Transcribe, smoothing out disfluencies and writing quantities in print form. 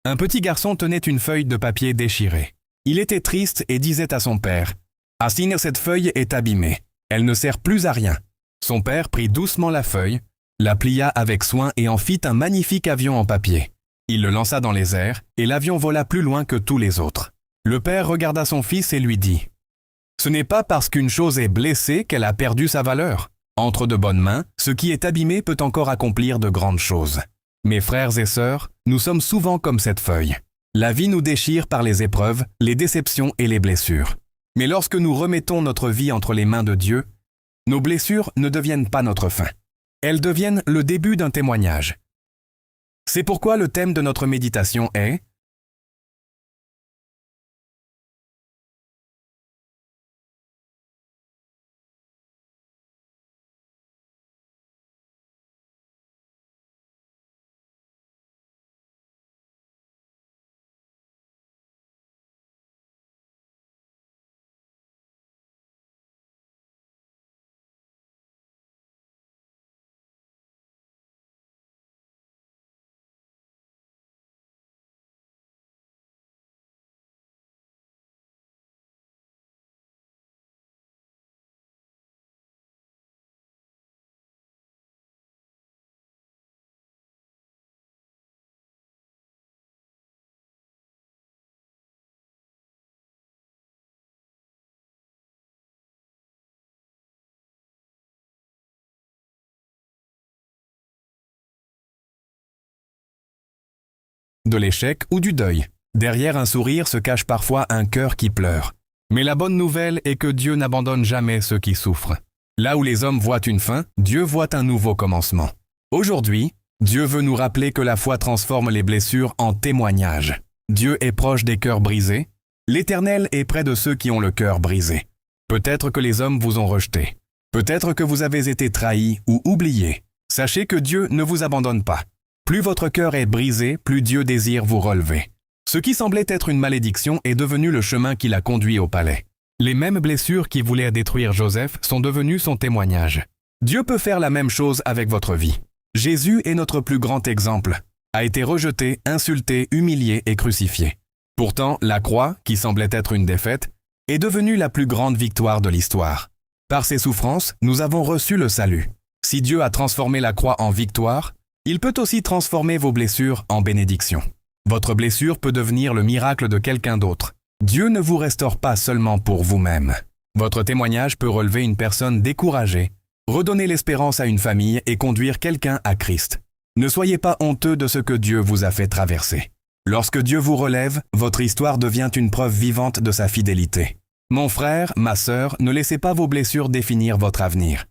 Un petit garçon tenait une feuille de papier déchirée. Il était triste et disait à son père « Assigner cette feuille est abîmée. Elle ne sert plus à rien. » Son père prit doucement la feuille, la plia avec soin et en fit un magnifique avion en papier. Il le lança dans les airs et l'avion vola plus loin que tous les autres. Le père regarda son fils et lui dit « Ce n'est pas parce qu'une chose est blessée qu'elle a perdu sa valeur. Entre de bonnes mains, ce qui est abîmé peut encore accomplir de grandes choses. » Mes frères et sœurs, nous sommes souvent comme cette feuille. La vie nous déchire par les épreuves, les déceptions et les blessures. Mais lorsque nous remettons notre vie entre les mains de Dieu, nos blessures ne deviennent pas notre fin. Elles deviennent le début d'un témoignage. C'est pourquoi le thème de notre méditation est de l'échec ou du deuil. Derrière un sourire se cache parfois un cœur qui pleure. Mais la bonne nouvelle est que Dieu n'abandonne jamais ceux qui souffrent. Là où les hommes voient une fin, Dieu voit un nouveau commencement. Aujourd'hui, Dieu veut nous rappeler que la foi transforme les blessures en témoignages. Dieu est proche des cœurs brisés. L'Éternel est près de ceux qui ont le cœur brisé. Peut-être que les hommes vous ont rejeté. Peut-être que vous avez été trahis ou oubliés. Sachez que Dieu ne vous abandonne pas. Plus votre cœur est brisé, plus Dieu désire vous relever. Ce qui semblait être une malédiction est devenu le chemin qui l'a conduit au palais. Les mêmes blessures qui voulaient détruire Joseph sont devenues son témoignage. Dieu peut faire la même chose avec votre vie. Jésus est notre plus grand exemple. A été rejeté, insulté, humilié et crucifié. Pourtant, la croix, qui semblait être une défaite, est devenue la plus grande victoire de l'histoire. Par ses souffrances, nous avons reçu le salut. Si Dieu a transformé la croix en victoire, il peut aussi transformer vos blessures en bénédiction. Votre blessure peut devenir le miracle de quelqu'un d'autre. Dieu ne vous restaure pas seulement pour vous-même. Votre témoignage peut relever une personne découragée, redonner l'espérance à une famille et conduire quelqu'un à Christ. Ne soyez pas honteux de ce que Dieu vous a fait traverser. Lorsque Dieu vous relève, votre histoire devient une preuve vivante de sa fidélité. Mon frère, ma sœur, ne laissez pas vos blessures définir votre avenir.